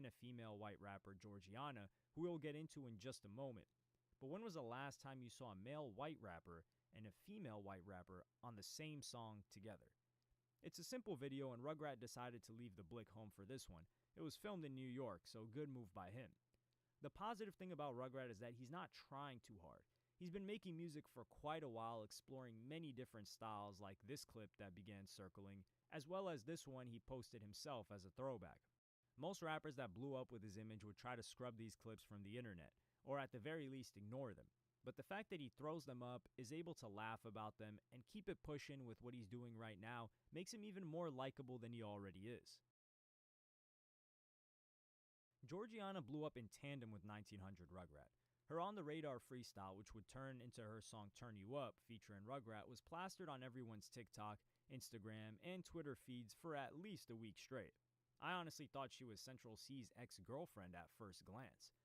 a female white rapper, Georgiana, who we'll get into in just a moment. But when was the last time you saw a male white rapper and a female white rapper on the same song together? It's a simple video, and Rugrat decided to leave the Blick home for this one. It was filmed in New York, so good move by him. The positive thing about Rugrat is that he's not trying too hard. He's been making music for quite a while, exploring many different styles like this clip that began circling, as well as this one he posted himself as a throwback. Most rappers that blew up with his image would try to scrub these clips from the internet, or at the very least ignore them. But the fact that he throws them up, is able to laugh about them, and keep it pushing with what he's doing right now makes him even more likable than he already is. Georgiana blew up in tandem with 1900 Rugrat. Her On the Radar freestyle, which would turn into her song Turn You Up featuring Rugrat, was plastered on everyone's TikTok, Instagram, and Twitter feeds for at least a week straight. I honestly thought she was Central C's ex-girlfriend at first glance.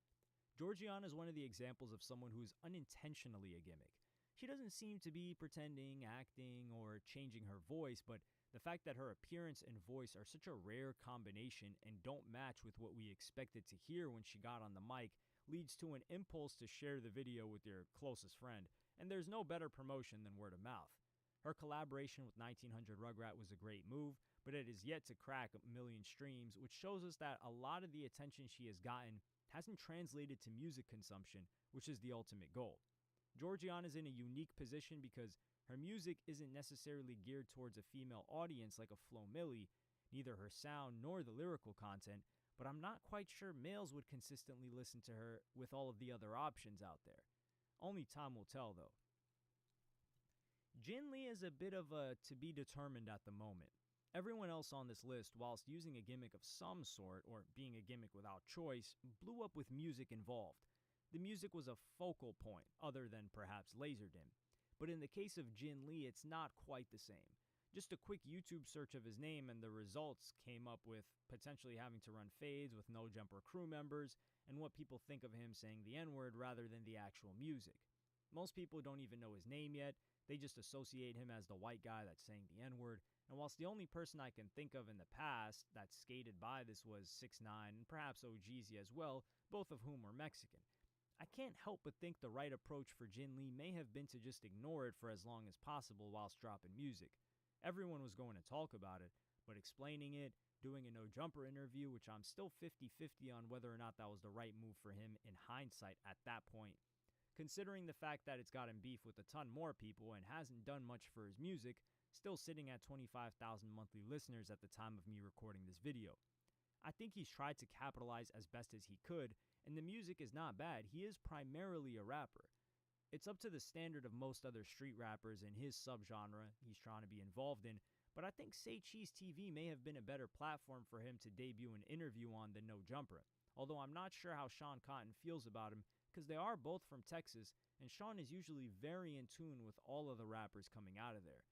Georgiana is one of the examples of someone who's unintentionally a gimmick. She doesn't seem to be pretending, acting, or changing her voice, but the fact that her appearance and voice are such a rare combination and don't match with what we expected to hear when she got on the mic leads to an impulse to share the video with your closest friend, and there's no better promotion than word of mouth. Her collaboration with 1900 Rugrat was a great move, but it is yet to crack 1 million streams, which shows us that a lot of the attention she has gotten hasn't translated to music consumption, which is the ultimate goal. Georgiana is in a unique position because her music isn't necessarily geared towards a female audience like a Flo Milli, neither her sound nor the lyrical content, but I'm not quite sure males would consistently listen to her with all of the other options out there. Only time will tell, though. Jin Lee is a bit of a to be determined at the moment. Everyone else on this list, whilst using a gimmick of some sort, or being a gimmick without choice, blew up with music involved. The music was a focal point, other than perhaps Laserdisc. But in the case of Jin Lee, it's not quite the same. Just a quick YouTube search of his name and the results came up with potentially having to run fades with No Jumper crew members, and what people think of him saying the N-word rather than the actual music. Most people don't even know his name yet, they just associate him as the white guy that's saying the N-word, and whilst the only person I can think of in the past that skated by this was 6ix9ine and perhaps OGZ as well, both of whom were Mexican, I can't help but think the right approach for Jin Lee may have been to just ignore it for as long as possible whilst dropping music. Everyone was going to talk about it, but explaining it, doing a No Jumper interview, which I'm still 50-50 on whether or not that was the right move for him in hindsight at that point. Considering the fact that it's gotten beef with a ton more people and hasn't done much for his music, still sitting at 25,000 monthly listeners at the time of me recording this video. I think he's tried to capitalize as best as he could, and the music is not bad. He is primarily a rapper. It's up to the standard of most other street rappers in his subgenre he's trying to be involved in, but I think Say Cheese TV may have been a better platform for him to debut an interview on than No Jumper, although I'm not sure how Sean Cotton feels about him because they are both from Texas, and Sean is usually very in tune with all of the rappers coming out of there.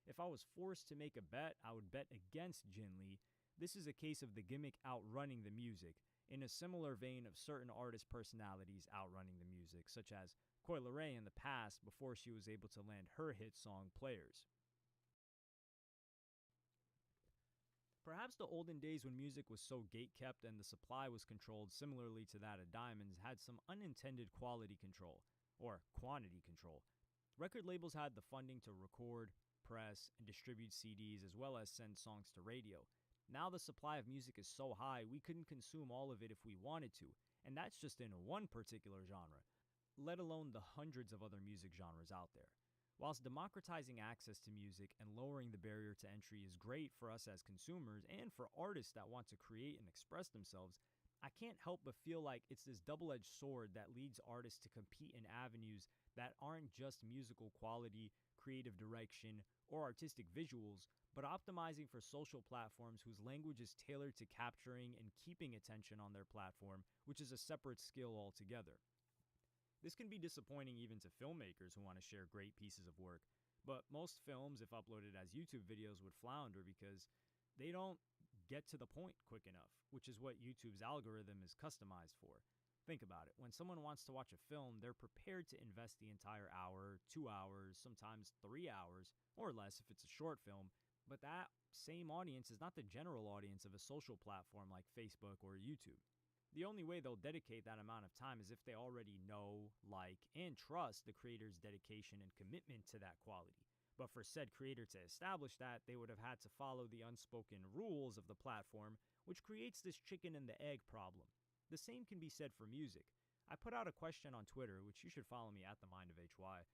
If I was forced to make a bet, I would bet against Jin Lee. This is a case of the gimmick outrunning the music, in a similar vein of certain artist personalities outrunning the music, such as Coi Leray in the past before she was able to land her hit song Players. Perhaps the olden days when music was so gatekept and the supply was controlled similarly to that of diamonds had some unintended quality control, or quantity control. Record labels had the funding to record, press, and distribute CDs as well as send songs to radio. Now the supply of music is so high we couldn't consume all of it if we wanted to, and that's just in one particular genre, let alone the hundreds of other music genres out there. Whilst democratizing access to music and lowering the barrier to entry is great for us as consumers and for artists that want to create and express themselves, I can't help but feel like it's this double-edged sword that leads artists to compete in avenues that aren't just musical quality, creative direction, or artistic visuals, but optimizing for social platforms whose language is tailored to capturing and keeping attention on their platform, which is a separate skill altogether. This can be disappointing even to filmmakers who want to share great pieces of work, but most films, if uploaded as YouTube videos, would flounder because they don't get to the point quick enough, which is what YouTube's algorithm is customized for. Think about it. When someone wants to watch a film, they're prepared to invest the entire hour, 2 hours, sometimes 3 hours, or less if it's a short film, but that same audience is not the general audience of a social platform like Facebook or YouTube. The only way they'll dedicate that amount of time is if they already know, like, and trust the creator's dedication and commitment to that quality. But for said creator to establish that, they would have had to follow the unspoken rules of the platform, which creates this chicken and the egg problem. The same can be said for music. I put out a question on Twitter, which you should follow me at the Mind of HY,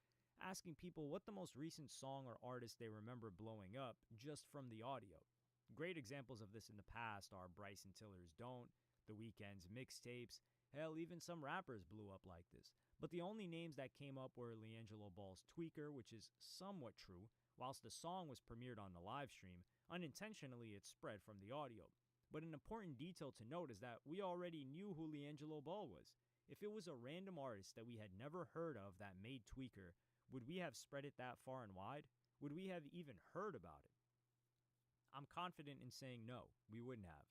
asking people what the most recent song or artist they remember blowing up just from the audio. Great examples of this in the past are Bryson Tiller's Don't, The Weeknd's mixtapes, hell, even some rappers blew up like this. But the only names that came up were LiAngelo Ball's Tweaker, which is somewhat true. Whilst the song was premiered on the live stream, unintentionally it spread from the audio. But an important detail to note is that we already knew who LiAngelo Ball was. If it was a random artist that we had never heard of that made Tweaker, would we have spread it that far and wide? Would we have even heard about it? I'm confident in saying no, we wouldn't have.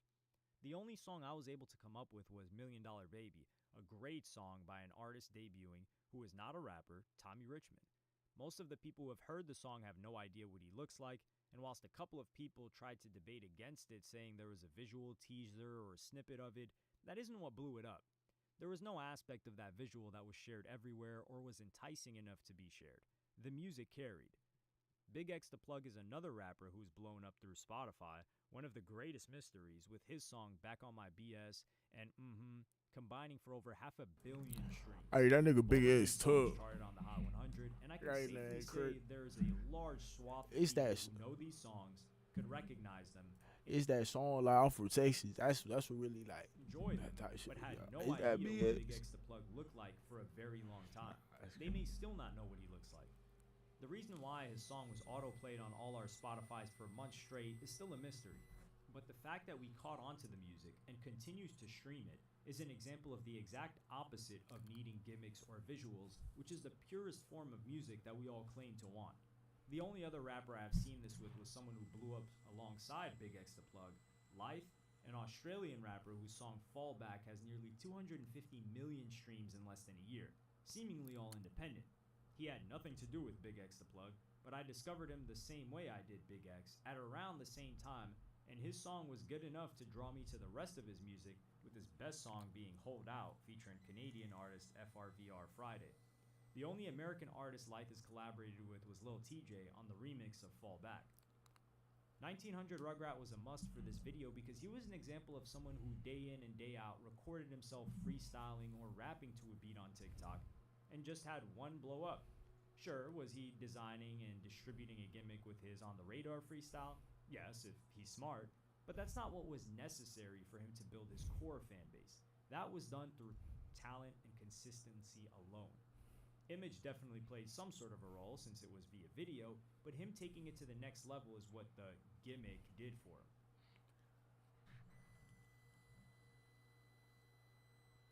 The only song I was able to come up with was $1 Million Baby, a great song by an artist debuting who is not a rapper, Tommy Richmond. Most of the people who have heard the song have no idea what he looks like, and whilst a couple of people tried to debate against it, saying there was a visual teaser or a snippet of it, that isn't what blew it up. There was no aspect of that visual that was shared everywhere or was enticing enough to be shared. The music carried. Big X the Plug is another rapper who's blown up through Spotify, one of the greatest mysteries, with his song Back on My BS and combining for over 500 million streams. Hey, that nigga Big X tough. Started on the Hot 100, and I can Right, safely man, say there's a large swath of It's people that- who know these songs, could recognize them, It's that song like off from Texas. That's what really like. enjoy them, That type shit, but had yeah. no Is idea that what Big Big X? X the Plug looked like for a very long time. That's They may still not know what he looks like. The reason why his song was auto-played on all our Spotifys for months straight is still a mystery. But the fact that we caught on to the music and continues to stream it is an example of the exact opposite of needing gimmicks or visuals, which is the purest form of music that we all claim to want. The only other rapper I've seen this with was someone who blew up alongside Big X the Plug, Life, an Australian rapper whose song Fallback has nearly 250 million streams in less than a year, seemingly all independent. He had nothing to do with Big X the Plug, but I discovered him the same way I did Big X, at around the same time, and his song was good enough to draw me to the rest of his music, with his best song being Hold Out, featuring Canadian artist FRVR Friday. The only American artist Life has collaborated with was Lil TJ on the remix of Fallback. 1900 Rugrat was a must for this video because he was an example of someone who day in and day out recorded himself freestyling or rapping to a beat on TikTok and just had one blow up. Sure, was he designing and distributing a gimmick with his On the Radar freestyle? Yes, if he's smart, but that's not what was necessary for him to build his core fan base. That was done through talent and consistency alone. Image definitely played some sort of a role since it was via video, but him taking it to the next level is what the gimmick did for him.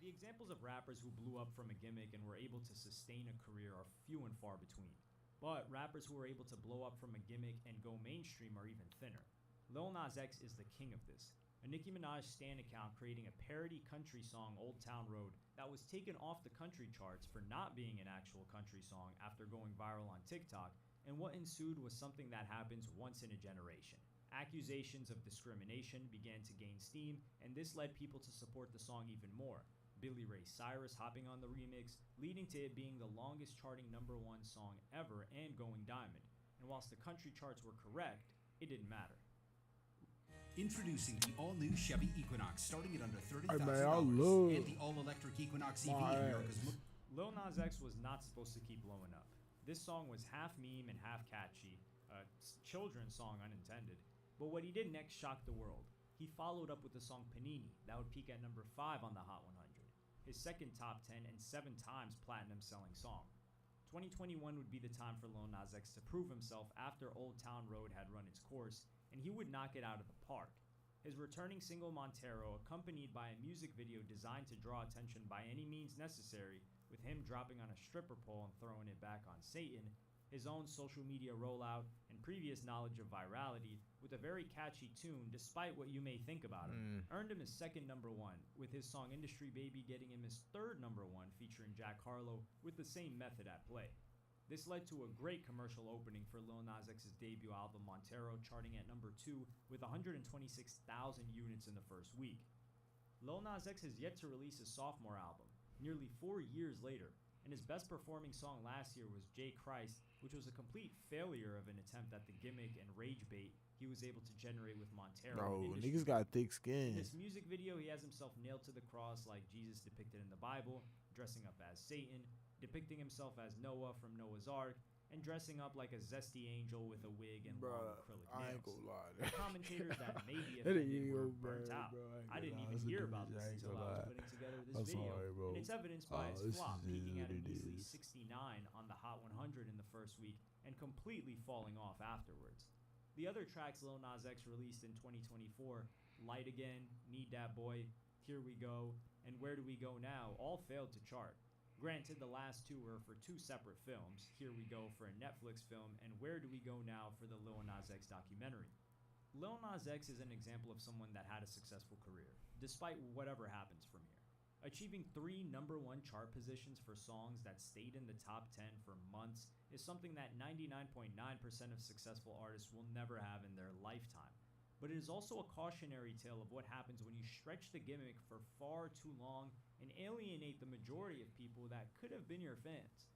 The examples of rappers who blew up from a gimmick and were able to sustain a career are few and far between. But rappers who are able to blow up from a gimmick and go mainstream are even thinner. Lil Nas X is the king of this. A Nicki Minaj stan account creating a parody country song Old Town Road that was taken off the country charts for not being an actual country song after going viral on TikTok, and what ensued was something that happens once in a generation. Accusations of discrimination began to gain steam, and this led people to support the song even more. Billy Ray Cyrus hopping on the remix, leading to it being the longest charting #1 song ever and going diamond. And whilst the country charts were correct, it didn't matter. Introducing the all-new Chevy Equinox, starting at under $30,000, Hey, man, I love and the all-electric Equinox EV, my America's ass. Lil Nas X was not supposed to keep blowing up. This song was half meme and half catchy, a children's song unintended, but what he did next shocked the world. He followed up with the song Panini, that would peak at number 5 on the Hot 100, his second top 10 and 7 times platinum selling song. 2021 would be the time for Lil Nas X to prove himself after Old Town Road had run its course, and he would knock it out of the park. His returning single Montero, accompanied by a music video designed to draw attention by any means necessary, with him dropping on a stripper pole and throwing it back on Satan, his own social media rollout, and previous knowledge of virality, with a very catchy tune despite what you may think about him, earned him his second #1, with his song Industry Baby getting him his third #1 featuring Jack Harlow with the same method at play. This led to a great commercial opening for Lil Nas X's debut album Montero, charting at number 2 with 126,000 units in the first week. Lil Nas X has yet to release his sophomore album, nearly 4 years later, and his best performing song last year was J. Christ, which was a complete failure of an attempt at the gimmick and rage bait he was able to generate with Montero. Bro, niggas got thick skin. In this music video, he has himself nailed to the cross like Jesus depicted in the Bible, dressing up as Satan, depicting himself as Noah from Noah's Ark, and dressing up like a zesty angel with a wig and long acrylic nails. I ain't gonna lie. The commentators that may be offended were burnt out. I didn't even hear about this until I was putting together this video, and it's evidenced by its flop, peaking at a measly 69 on the Hot 100 in the first week and completely falling off afterwards. The other tracks Lil Nas X released in 2024, Light Again, Need That Boy, Here We Go, and Where Do We Go Now, all failed to chart. Granted, the last two were for two separate films, Here We Go for a Netflix film, and Where Do We Go Now for the Lil Nas X documentary. Lil Nas X is an example of someone that had a successful career, despite whatever happens from here. Achieving 3 #1 chart positions for songs that stayed in the top 10 for months is something that 99.9% of successful artists will never have in their lifetime. But it is also a cautionary tale of what happens when you stretch the gimmick for far too long and alienate the majority of people that could have been your fans.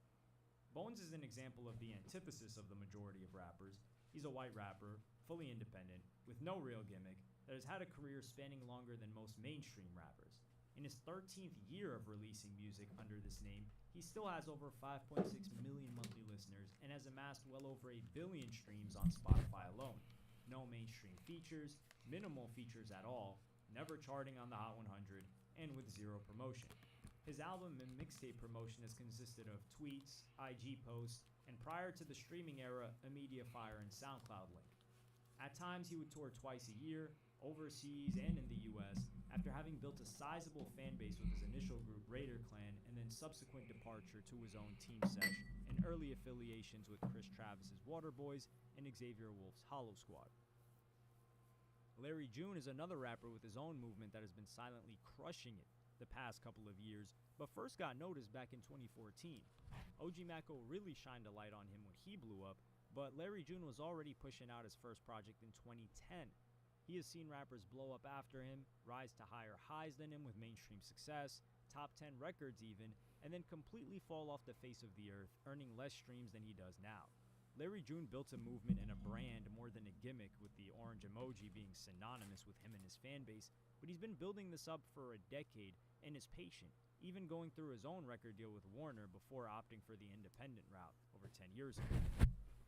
Bones is an example of the antithesis of the majority of rappers. He's a white rapper, fully independent, with no real gimmick, that has had a career spanning longer than most mainstream rappers. In his 13th year of releasing music under this name, he still has over 5.6 million monthly listeners and has amassed well over 1 billion streams on Spotify alone. No mainstream features, minimal features at all, never charting on the Hot 100, and with zero promotion. His album and mixtape promotion has consisted of tweets, IG posts, and prior to the streaming era, a Mediafire and SoundCloud link. At times, he would tour twice a year, overseas and in the US, after having built a sizable fan base with his initial group Raider Clan and then subsequent departure to his own Team Sesh and early affiliations with Chris Travis's Waterboys and Xavier Wolf's Hollow Squad. Larry June is another rapper with his own movement that has been silently crushing it the past couple of years, but first got noticed back in 2014. OG Maco really shined a light on him when he blew up, but Larry June was already pushing out his first project in 2010. He has seen rappers blow up after him, rise to higher highs than him with mainstream success, top 10 records even, and then completely fall off the face of the earth, earning less streams than he does now. Larry June built a movement and a brand more than a gimmick, with the orange emoji being synonymous with him and his fan base, but he's been building this up for a decade and is patient, even going through his own record deal with Warner before opting for the independent route over 10 years ago.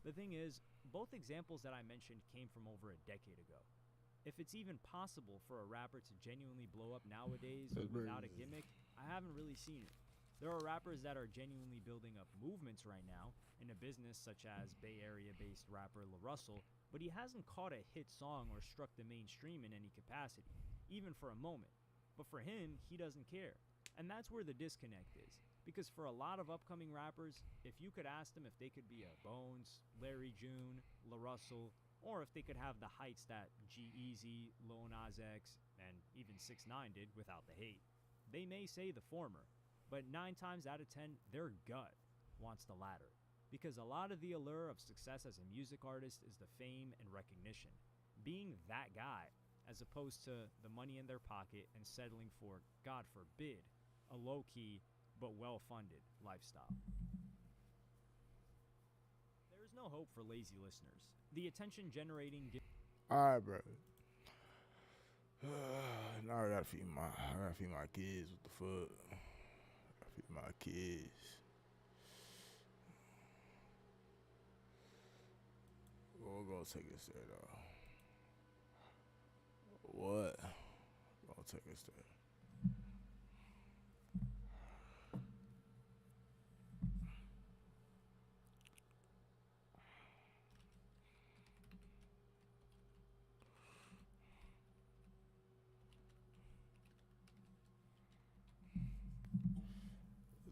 The thing is, both examples that I mentioned came from over a decade ago. If it's even possible for a rapper to genuinely blow up nowadays without a gimmick, I haven't really seen it. There are rappers that are genuinely building up movements right now in a business such as Bay Area-based rapper La Russell, but he hasn't caught a hit song or struck the mainstream in any capacity, even for a moment. But for him, he doesn't care. And that's where the disconnect is. Because for a lot of upcoming rappers, if you could ask them if they could be a Bones, Larry June, La Russell, or if they could have the heights that G-Eazy, Lil Nas X, and even 6ix9ine did without the hate, they may say the former, but 9 times out of 10, their gut wants the latter. Because a lot of the allure of success as a music artist is the fame and recognition, being that guy, as opposed to the money in their pocket and settling for, God forbid, a low-key but well-funded lifestyle. There is no hope for lazy listeners. The attention-generating... Alright, bro. Now I gotta feed my kids. What the fuck? I gotta feed my kids. We're gonna take us there, though. What? We're gonna take us there.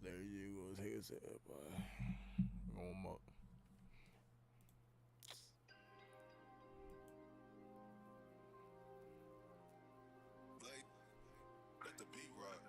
There you go, take us there, boy. Warm up. Let the beat rock.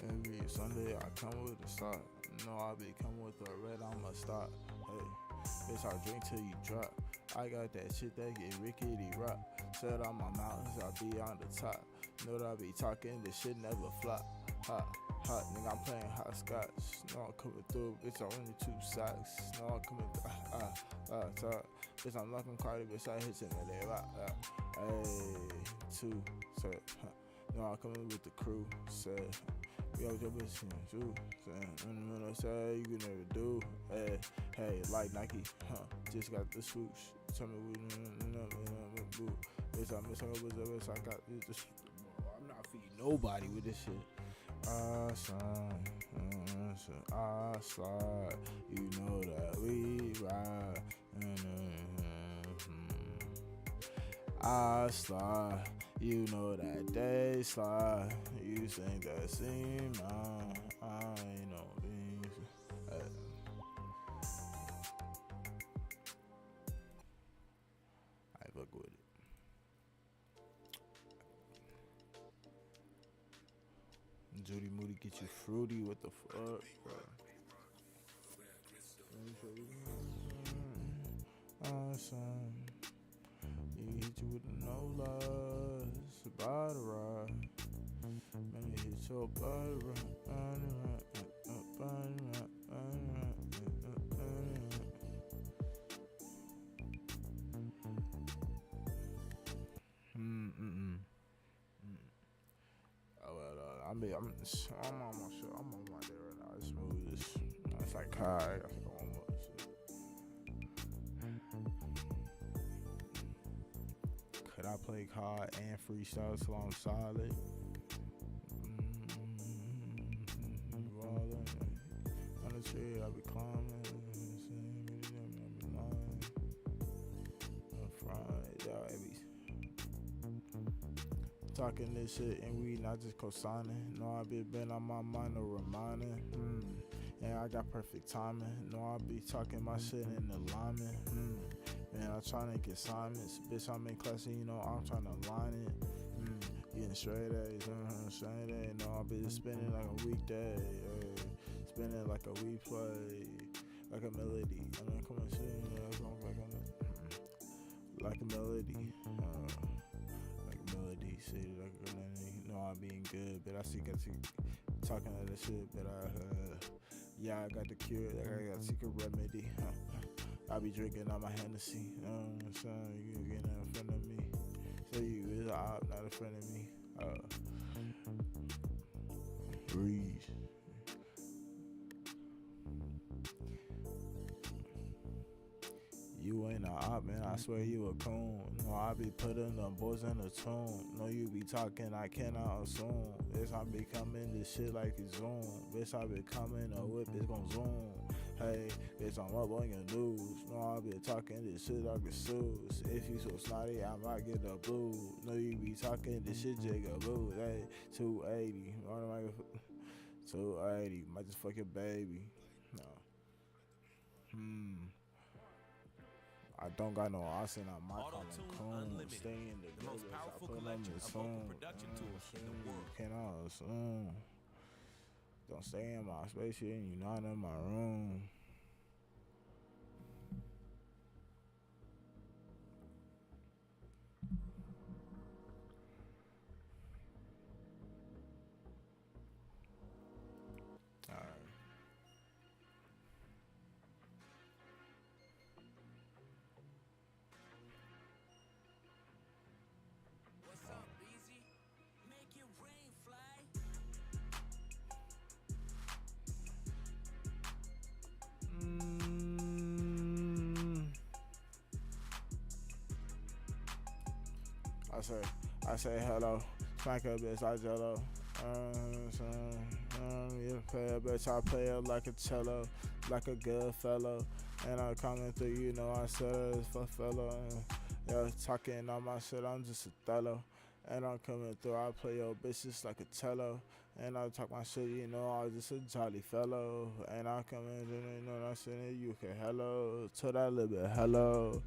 Every Sunday I come with a start. No, I be coming with a red, I'ma stop. Hey, bitch, I drink till you drop. I got that shit that get rickety rock. Set on my mountains, I be on the top. Know that I be talking, this shit never flop. Hot, hot, nigga, I'm playing hot scotch. No, I'm coming through, bitch, I'm only 2 socks. No, I'm coming through, top. Bitch, I'm knocking Cardi, bitch, I hit it, man, rock. Hey, 2, set, no, I'm coming with the crew, set. Yo, your bitch, you, say you can never do. Hey, like Nike, just got the swoosh. Tell me we boo. Bitch, I'm missing over the bitch. I got this. I'm not feeding nobody with this shit. I slide. You know that we ride. I slide. You know that they slide. You think that seem I ain't no beans. I fuck with it. Judy Moody get you fruity. What the fuck, bro? Awesome. You hit you with the no loss. About to ride. Let me hit your body right. I'm on my shit. I'm on my day right now. It's smooth. It's like high. I think I'm on my shit. Could I play hard and freestyle so I'm solid? On the tree, I be climbing. Talking this shit and we not just co-signing. No, I been on my mind, no reminding. And I got perfect timing. No, I be talking my shit in alignment. Man, I'm trying to get assignments. Bitch, I'm in class and you know I'm trying to line it. Getting straight A's, straight A. No, I be spinning like a weekday. Spinning like a we play. Like a melody. I mean, come on, shit, like a melody. Shit, like, you know I'm being good, but I still got to talking of that shit, but I got the cure, like I got secret remedy. I be drinking on my Hennessy, you know what I'm saying? You getting in front of me, so you is a op, not a friend of me. Breeze. You ain't a op, man, I swear you a coon. No, I be putting them boys in a tune. No, you be talking, I cannot assume. Bitch, I be coming this shit like it's Zoom. Bitch, I be coming, a whip, it's gon' zoom. Hey, bitch, I'm up on your news. No, I be talking this shit like a suits. If you so snotty, I might get the blue. No, you be talking this shit jigaboo. Hey, 280. 280, might just fuck your baby. No. I don't got no arson on my phone. Stay in the most powerful collection of vocal production tools in the world. Cannot assume. Don't stay in my space here and you're not in my room. I say hello, smack a bitch, I jello. You play a bitch, I play it like a cello, like a good fellow. And I'm coming through, you know I said it for fellow. Yeah, talking on my shit, I'm just a fellow. And I'm coming through, I play your bitches like a cello. And I talk my shit, you know I'm just a jolly fellow. And I'm coming through, you know what I'm saying, you can hello, to that little bit hello.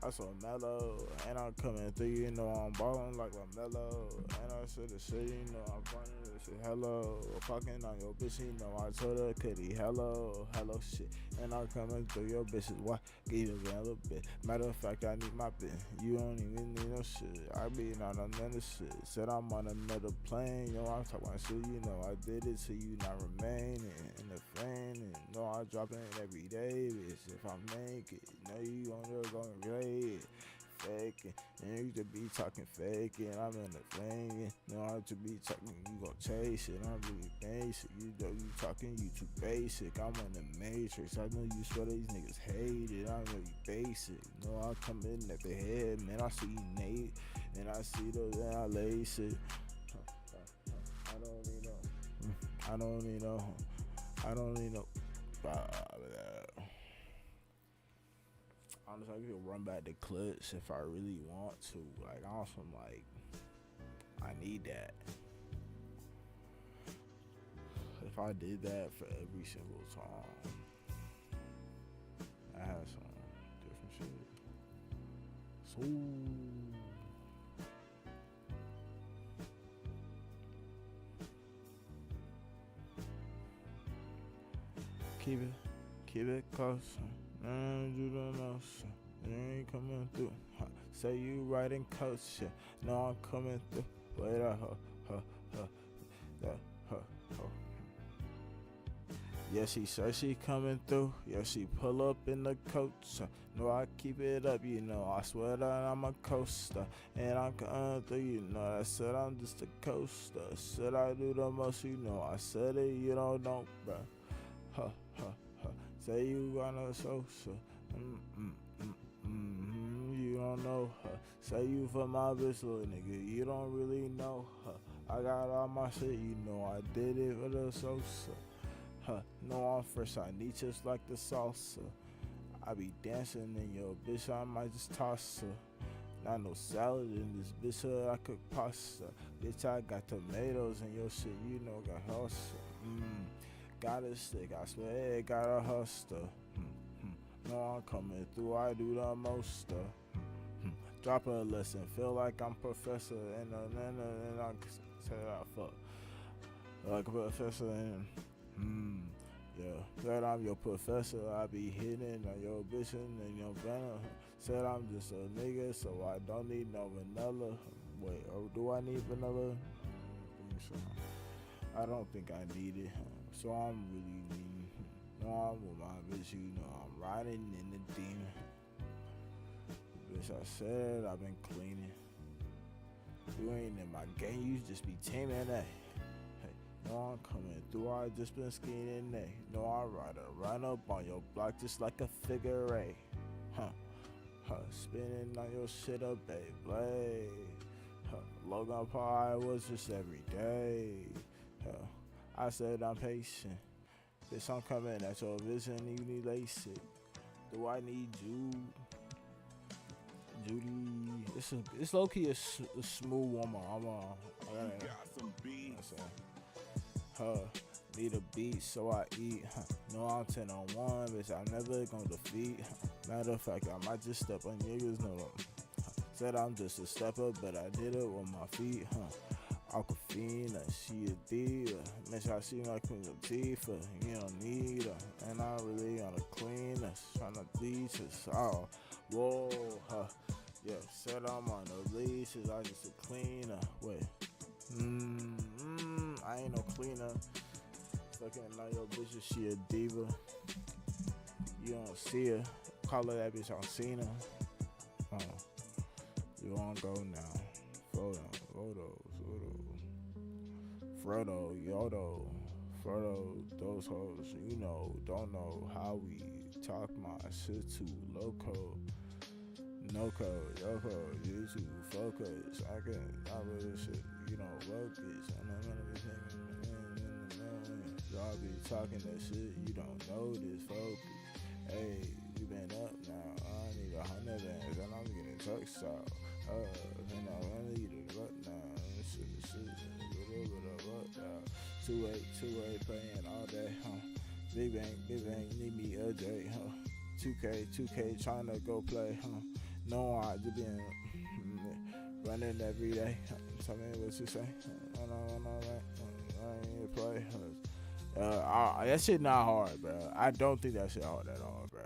I saw mellow, and I'm coming through, you know I'm ballin' like a mellow. And I said the shit, you know I'm running this shit, hello. Fucking on your bitch, you know I told her, kitty, hello, hello shit. And I'm coming through your bitches, why? Get it a little bit. Matter of fact, I need my bit. You don't even need no shit. I be on another shit. Said I'm on another plane, yo, I'm talking shit, you know I did it to you, not remaining in the frame. And no, I drop it every day, bitch. If I make it, know you on there going great. Faking, and you to be talking faking. I'm in the flame, no, I to be talking, you gon' chase it. I'm really basic, you know you talking, you too basic. I'm on the matrix, I know you swear these niggas hate it. I'm really basic, no, I come in at the head, man. I see you Nate, and I see those, and I lace it. I don't need no, I don't need no, I don't need no. Honestly, I could run back the clips if I really want to. Like, awesome, like, I need that. If I did that for every single time, I had some different shit. So, keep it close. You don't know, you ain't coming through. Say you riding coach, shit. No, I'm coming through. Wait up, yeah, she said she coming through. Yeah, she pull up in the coach. No, I keep it up, you know. I swear that I'm a coaster, and I'm coming through, you know. I said I'm just a coaster. Said I do the most, you know. I said it, you don't know, bro. Say you got no social, you don't know her. Say you for my bitch, little nigga, you don't really know her. I got all my shit, you know I did it for the salsa. No, I'm fresh, I need just like the salsa. I be dancing in your bitch, I might just toss her. Not no salad in this bitch, I cook pasta. Bitch, I got tomatoes in your shit, you know got hustle. Got a stick, I swear it got a hustler. No, I'm coming through, I do the most stuff. Drop a lesson, feel like I'm professor, and I say I fuck like a professor, and yeah, said I'm your professor, I be hitting on your bitch and your banner. Said I'm just a nigga, so I don't need no vanilla. Wait, oh, do I need vanilla? I don't think I need it. So I'm really needing. No, I'm with my bitch, you know I'm riding in the demon. Bitch, I said I've been cleaning. You ain't in my game, you just be teaming that. Hey, no, I'm coming through, I just been skiing that. No, I run up on your block just like a figure eight. Spinning on your shit up, babe. Logan Paul was just every day. I said I'm patient. Bitch, I'm coming at your vision, you need lace it. Do I need Judy? It's low key a smooth woman. I got some beats. Need a beat, so I eat. No, I'm 10 on 1, bitch. I'm never gonna defeat. Matter of fact, I might just step on niggas. No, said I'm just a stepper, but I did it with my feet. Aquafina, she a diva. Bitch, I see my Queen Latifah. You don't need her, and I'm really on the cleanest. Tryna bleach us all. Whoa, yeah, said I'm on the leashes. I just a cleaner. Wait, I ain't no cleaner. Fucking like your bitch, she a diva. You don't see her. Call her that bitch on Cena. You on go now. Frodo, Yodo, those hoes, you know, don't know how we talk my shit too loco. No code, yo code, YouTube, focus. I really shit, you know, focus. Y'all be talking that shit, you don't know this, focus. Hey, you been up now, I need 100 bands, and I'm getting text out. And I need it right now. Shit. 2-8 playing all day, Big bang, need me a J, 2K tryna go play, No, I just been running every day. Tell me what you say. I ain't play. That shit not hard, bro. I don't think that shit hard at all, bro.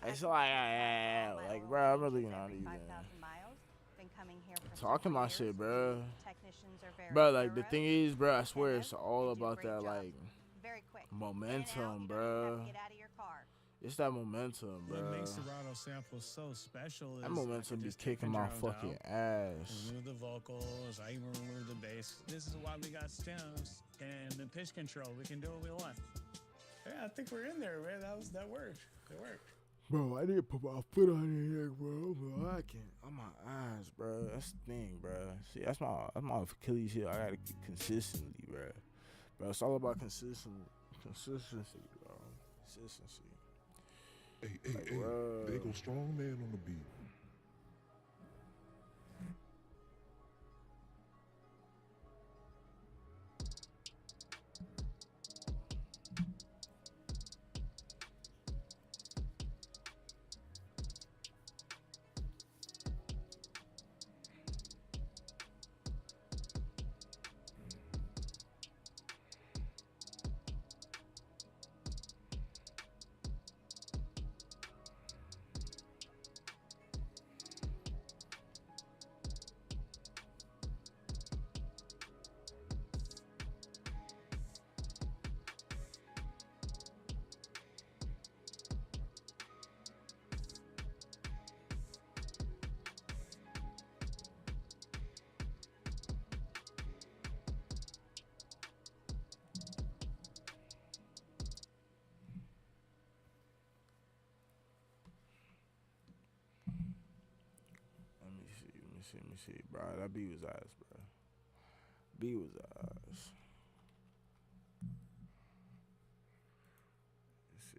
It's like, bro, I'm really not even talking my shit, bro. Bro, like the thing is, bro, I swear it's all about that like momentum, bro. It's that momentum, bro. What makes Serato sample so special is that momentum be just take kicking the my drums fucking out, ass. remove the vocals, I even remove the bass. This is why we got stems and the pitch control. We can do what we want. Yeah, I think we're in there, man. That worked. It worked. Bro, I need to put my foot on here, bro. I can't. On my eyes, bro. That's the thing, bro. See, that's my Achilles heel. I gotta get consistency, bro. Bro, it's all about consistency, bro. Consistency. Hey, like, bro. There go strong man on the beat. Let me see, bro. That beat was ass, bro. Beat was ass. Let's see.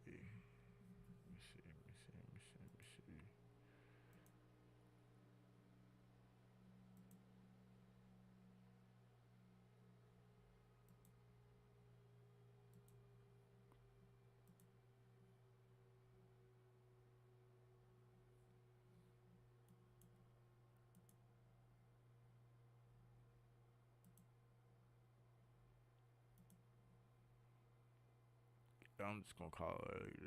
I'm just gonna call it